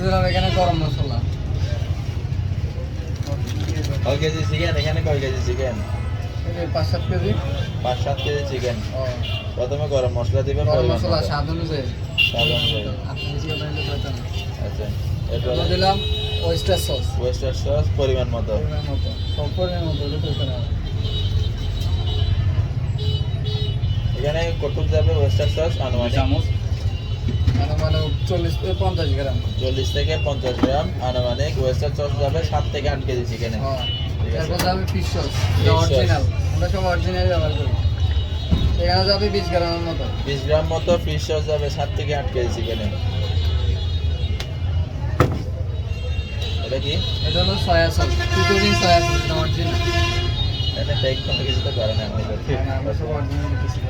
দিলাম এখানে গরম মশলা। কয় কেজি চিকেন এখানে? কয় কেজি চিকেন? এই যে 5-7 কেজি। 5-7 KG chicken. ও প্রথমে গরম মশলা দিবেন, গরম পরিমাণ মশলা মতো। স্বাদ অনুযায়ী। স্বাদ অনুযায়ী। আপনি বেশি কথা নিলে প্রয়োজন নেই। আচ্ছা, এরপর এরপরে দিলাম ওয়েস্টার সস। ওয়েস্টার সস পরিমাণ মতো। পরিমাণ মতো, সব পরিমাণ মতো দিতে হবে। এখানে কতটুক যাবে ওয়েস্টার সস? আনুমানিক চামচ, মানে 40-50 গ্রাম। 40 থেকে 50 গ্রাম আনুমানিক ওয়েস্টার সস যাবে 7 থেকে 8 কেজি চিকেনে। হ্যাঁ, ঠিক আছে। এরপর যাবে fish sauce, Fish sauce। Original. আমরা সব অরিজিনাল ব্যবহার করি। এখানে যাবে 20 গ্রামের মতো। 20 গ্রাম মতো ফিশ সস যাবে 7 থেকে 8 কেজি চিকেনে। এটা কি? এটা হলো সয়া সস, পিটোরিং সয়া সস, এটা অরিজিনাল। এটা টেক কোনো কিছু তো করে না আমি বলছি। আমরা সব অরিজিনাল দিতেছি।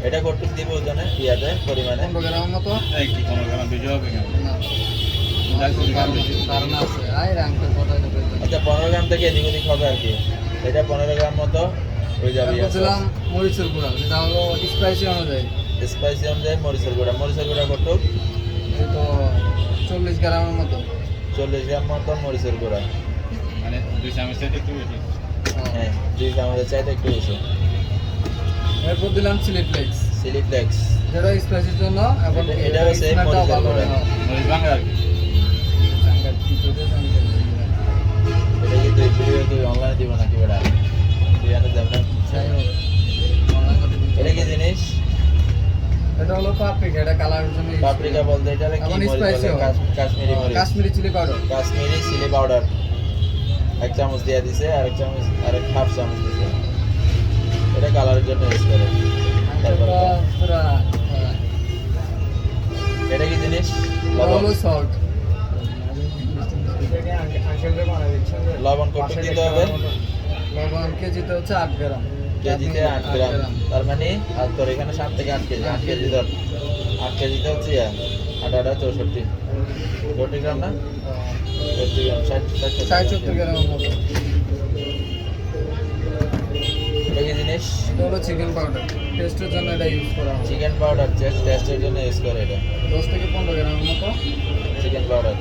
এটা কতটুক দিব ওজনে ইয়াতে পরিমাণে? 15 গ্রামের মতো। এই কি 15 গ্রাম বেশি হবে কেন? না, ধারণা আছে। আয় রাঙ্কের কথা এটা বলতে। আচ্ছা 15 গ্রাম থেকে এদিক ওদিক হবে আর কি। এটা 15 গ্রাম মতো হয়ে যাবে। তারপর দিলাম মরিচের গুঁড়া, যেটা হলো স্পাইসি অনুযায়ী। স্পাইসি অনুযায়ী মরিচের গুঁড়া। মরিচের গুঁড়া কতটুক? এই তো 40 গ্রামের মতো। 40 গ্রাম মতো মরিচের গুঁড়া। মানে 2 চামচ থেকে একটু বেশি। হ্যাঁ, 2 চামচের চাইতে একটু বেশি। এরপর দিলাম চিলি ফ্লেক্স, চিলি ফ্লেক্স। যেটা স্পাইসির জন্য, এবং এটাও same স্মেলটাও মরিচের ভালো গুঁড়া। হয়। মরিচ ভাঙা আর কি। এটা কি তুই ভিডিও অনলাইনে দিব নাকি বেটা? বিরিয়ানি দেব না। যাই হোক, online করে দিতে এটা কি হবে। জিনিস? এটা হলো পাপরিকা, এটা কালারের জন্য use পাপরিকা করি। বলতে এটা কি এবং মরিচ spicy বলে? হয়। কাশ্মীরি মরিচ। Kashmiri chilli powder. Kashmiri chilli powder 1 চামচ দিয়ে দিছে, আর 1 চামচ, আর 1/2 চামচ দিছে। এটা কালারের জন্য ইউজ করে। তারপর পুরা এটা কি জিনিস? এটা লবণ। হলো সল্ট। লবণ কত দিতে হবে? লবণ কেজিতে হচ্ছে 8 গ্রাম। কেজিতে 8 গ্রাম। তার মানে আর তোর এখানে 7 থেকে 8 কেজি। 8 কেজি ধর। 8 কেজিতে হচ্ছে 8 8 64 64 গ্রাম না? 64 গ্রাম, 60-70 গ্রামের মতো। এটা কি জিনিস? এটা হলো চিকেন পাউডার, টেস্টের জন্য এটা ইউজ করা হয়। চিকেন পাউডার টেস্টের জন্য ইউজ করে এটা। 10 থেকে 15 গ্রামের মতো। Chicken powder.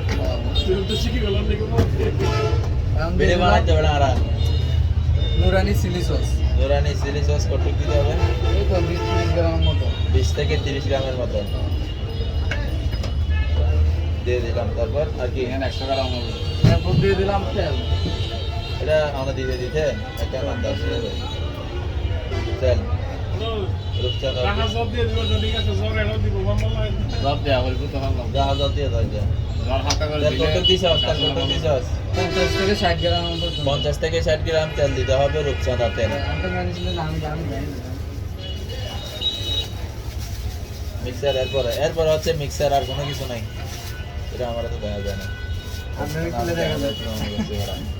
এখন দিয়ে ভিডিও দিলাম বানাইতে হবে না আর। নুরানি চিলি সস। নুরানি চিলি সস কত দিতে হবে? এই তো 20-30 গ্রামের মতো। 20 থেকে 30 গ্রামের মতো দিয়ে দিলাম। তারপর আর কি? এখানে 100 গ্রাম হবে। এরপর দিয়ে দিলাম তেল। এটা আমরা দিতে দিতে একটা আন্দাজ হয়ে যাবে। তেল রূপচাঁদা সব দেয়া হইব তো ভালো। জাহাজ দিয়ে দাও যা। জ্বর হালকা করে তেল দিলে কত দিছস? তেল কত দিছস? 50 থেকে 60 গ্রামের মতো। 50 থেকে 60 গ্রাম তেল দিতে হবে, রূপচাঁদা তেল। আমি ম্যানেজমেন্ট আমি জানি না। মিক্সার এরপর হচ্ছে মিক্সার, আর কোনো কিছু নাই। এটা আমার তো দেখা যায় না। আপনারা খুলে দেখা যায়।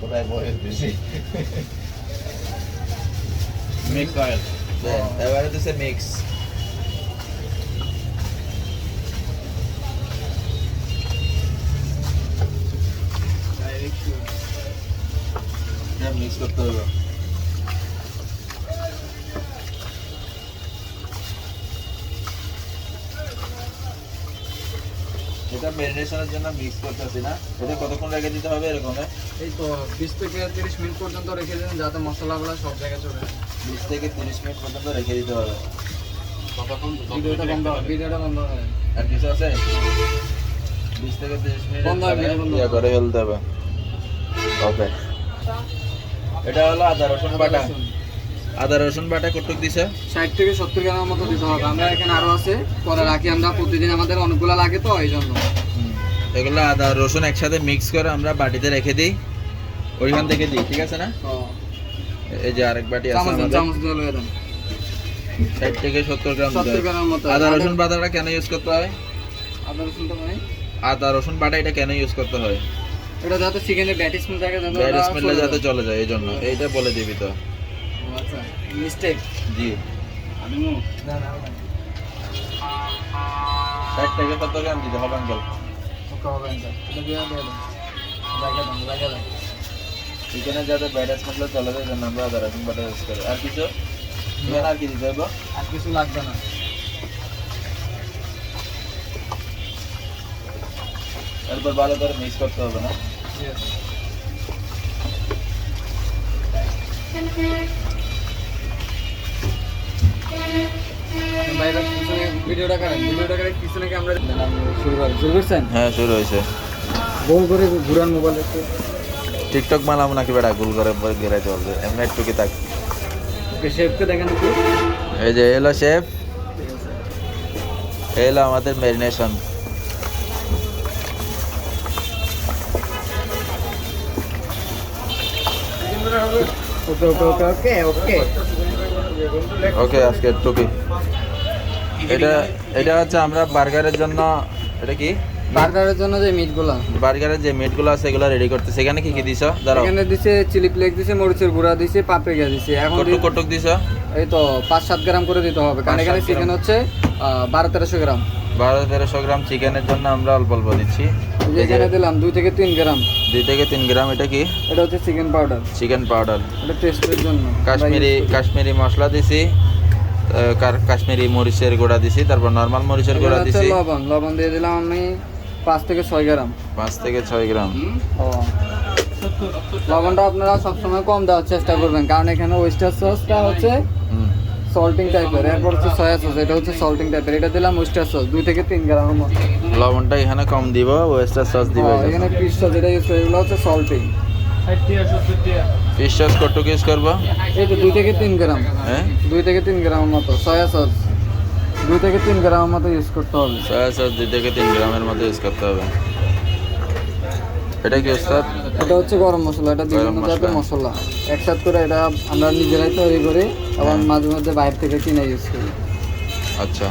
কোথায় বয়স বেশি? Mix oil. এবারে দিছে মিক্স। মিক্স করতে হবে। এটা ম্যারিনেশনের জন্য মিক্স করতেছি না। এটা কতক্ষণ রেখে দিতে হবে এরকম? এই তো 20 থেকে 30 মিনিট পর্যন্ত রেখে দিন, যাতে মশলাগুলো সব জায়গায় চলে যায়। 20 থেকে 30 মিনিট পর্যন্ত রেখে দিতে হবে। ভিডিওটা বন্ধ হয়। আর কিছু আছে? 20 থেকে 30 মিনিট বন্ধ হবে, বন্ধ হবে। ইয়া করে ফেলতে হবে। ওকে। এটা হলো আদা রসুন বাটা। আদা রসুন বাটা কতটুক দিছে? 60 থেকে 70 গ্রামের মতো দিতে হবে। আমরা এখানে আরো আছে, পরে রাখি আমরা, প্রতিদিন আমাদের অনেকগুলো লাগে তো এই জন্য। এগুলো আদা রসুন একসাথে মিক্স করে আমরা বাটিতে রেখে দিই, ওইখান থেকে দিই, ঠিক আছে না? এই যে আরেক বাটি আছে আমাদের। চামচ দিয়ে লয়ে দেন। 60 থেকে 70 গ্রাম 70 গ্রামের মতো। আদা রসুন বাটাটা কেন ইউজ করতে হয়? আদা রসুনটা মানে আদা রসুন বাটা এটা কেন ইউজ করতে হয়? এটা যাতে চিকেনের ব্যাড স্মেল থাকে, যাতে ব্যাড ওটা স্মেলটা চলে যাতে যায়। চলে যায় এই জন্য। এইটা বলে দিবি তো। আচ্ছা, মিস্টেক। জি। আমি মু না না, 60 থেকে 70 গ্রাম দিতে হবে আঙ্কেল। ওকে হবে না। এটা দিয়ে দেন। জায়গা দেন। চিকেনে যাতে ব্যাড স্মেলটা চলে যায়, জন্য আমরা আদা রসুন বাটা ইউজ করি। আর কিছু? এখানে আর কি দিতে হবে? আর কিছু লাগবে না। তারপর ভালো করে মিক্স করতে হবে না? ভাইরা পিছনে ভিডিওটা করে পিছনে কি আমরা শুরু করছেন? হ্যাঁ, শুরু হয়েছে। গোল করে ঘুরান মোবাইল একটু। টিকটক মালাম নাকি বেড়া গুল করে গেরাইতে বলবে এমনি একটু কি থাক। ওকে শেফকে দেখেন একটু। এই যে এলো শেফ, এলো আমাদের ম্যারিনেশন। ওকে ওকে ওকে ওকে ওকে ওকে, আজকে টুপি। এটা এটা হচ্ছে আমরা বার্গারের জন্য, এটা কি বার্গারের জন্য যে মিটগুলা, বার্গারের যে মিটগুলো আছে এগুলো রেডি করতে। সেখানে কি কি দিছো? দাঁড়াও, এখানে দিছে চিলি ফ্লেক্স দিছে, মরিচের গুঁড়া দিছে, পাপরিকা দিছে। এখন কটুক কটুক দিছো? এই তো 5-7 গ্রাম করে দিতে হবে, কারণ 5-7 এখানে চিকেন হচ্ছে 12-1300 গ্রাম। 1200-1300 গ্রাম চিকেনের জন্য আমরা অল্প অল্প দিচ্ছি। এই যে এখানে দিলাম 2 থেকে 3 গ্রাম। 2 থেকে 3 গ্রাম। এটা কি? এটা হচ্ছে চিকেন পাউডার, চিকেন পাউডার। এটা টেস্টের জন্য। কাশ্মীরি মশলা দিছি, কাশ্মীরি মরিচের গুঁড়া দিছি, তারপর নরমাল মরিচের গুঁড়া এটা হচ্ছে দিছি। লবণ দিয়ে দিলাম আমি 5 থেকে 6 গ্রাম। 5 থেকে 6 গ্রাম। ও লবণটা আপনারা সবসময় কম দেওয়ার চেষ্টা করবেন, কারণ এখানে ওয়েস্টার সসটা হচ্ছে হুম। সল্টিং টাইপের, এরপর হচ্ছে সয়া সস, এটা হচ্ছে সল্টিং টাইপের। এটা দিলাম ওয়েস্টার সস 2 থেকে 3 গ্রামের মতো। লবণটা এখানে কম দিব, ওয়েস্টার সস দিব। এখানে ফিশ সস যেটা ইউজ করি এগুলো হচ্ছে সল্টিং। ফিশ সস কতটুকু ইউজ করবো? এই তো 2 থেকে 3 গ্রাম, হ্যাঁ, 2 থেকে 3 গ্রামের মতো। সয়া সস 2 থেকে 3 গ্রামের মতো ইউজ করতে হবে। সয়া সস 2 থেকে 3 গ্রামের মতো ইউজ করতে হবে। এটা কি ওস্তাদ? এটা হচ্ছে গরম মশলা, এটা বিভিন্ন গরম জাতের মশলা। মশলা একসাথে করে এটা আমরা নিজেরাই তৈরি করি এবং মাঝে মাঝে বাইরে থেকে কিনে ইউজ করি। আচ্ছা,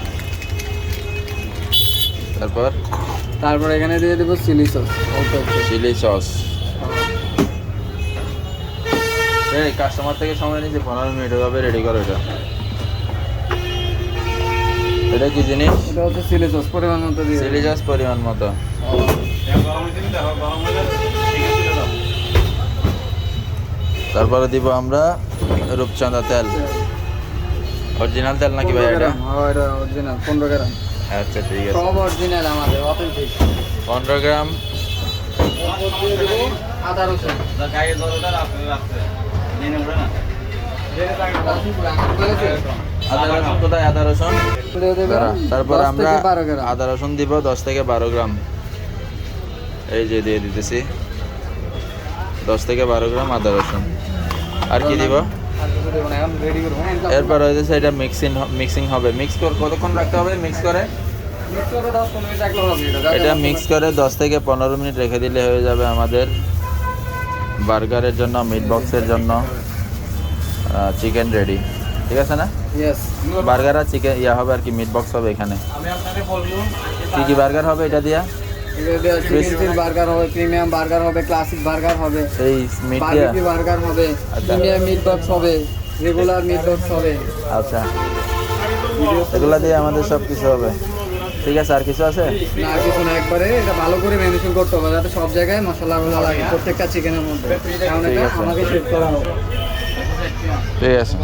তারপর এখানে দিয়ে দেবো চিলি সস, অল্প একটু। Chilli sauce. এই কাস্টমার থেকে সময় নিয়েছে 15 মিনিট, হবে রেডি করো এটা। এটা কি জিনিস? এটা হচ্ছে চিলি সস, পরিমাণ মতো দিয়ে চিলি সস পরিমাণ মতো। তারপরে দিব আমরা রূপচাঁদা তেল। অরিজিনাল তেল নাকি ভাই এটা? হ্যাঁ, এটা অরিজিনাল 15 গ্রাম। আচ্ছা, ঠিক আছে। সব অরিজিনাল আমাদের অথেন্টিক। 15 গ্রাম। দিয়ে দেবো আদা রসুন। আদা রসুন কোথায়? আদা রসুন দিয়ে দেবেন তারপর 10 আমরা থেকে 12 গ্রাম। আদা রসুন দিব 10 থেকে 12 গ্রাম। এই যে দিয়ে দিতেছি 10 থেকে 12 গ্রাম আদা রসুন। আর কি দিব? এখন রেডি করবো। এরপর হয়েছে এটা মিক্সিং হবে। মিক্স করে কতক্ষণ রাখতে হবে? মিক্স করে মিক্স করে 10-15 মিনিট রাখলে হবে। এটা মিক্স করে 10 থেকে 15 মিনিট রেখে দিলে হয়ে যাবে আমাদের বার্গারের জন্য, মিট বক্সের জন্য চিকেন রেডি। ঠিক আছে না? ইয়েস। বার্গার আর চিকেন হবে আর কি, মিট বক্স হবে এখানে। আমি আপনাকে বলবো কি কি বার্গার হবে এটা দিয়া? চিকেন বার্গার হবে, প্রিমিয়াম বার্গার হবে, ক্লাসিক বার্গার হবে, এই মিট দিয়া? বারবিকিউ বার্গার হবে, আচ্ছা। প্রিমিয়াম মিট বক্স হবে, রেগুলার মিট বক্স হবে। আচ্ছা, এগুলা দিয়ে আমাদের সব কিছু হবে। ঠিক আছে, আর কিছু আছে? না, আর কিছু না, একবারে এটা ভালো করে ম্যারিনেশন করতে হবে যাতে সব জায়গায় মশলাগুলো লাগে প্রত্যেকটা চিকেনের মধ্যে, কারণ ঠিক এটা আছে। আমাকে সেট করা হবে। ঠিক আছে।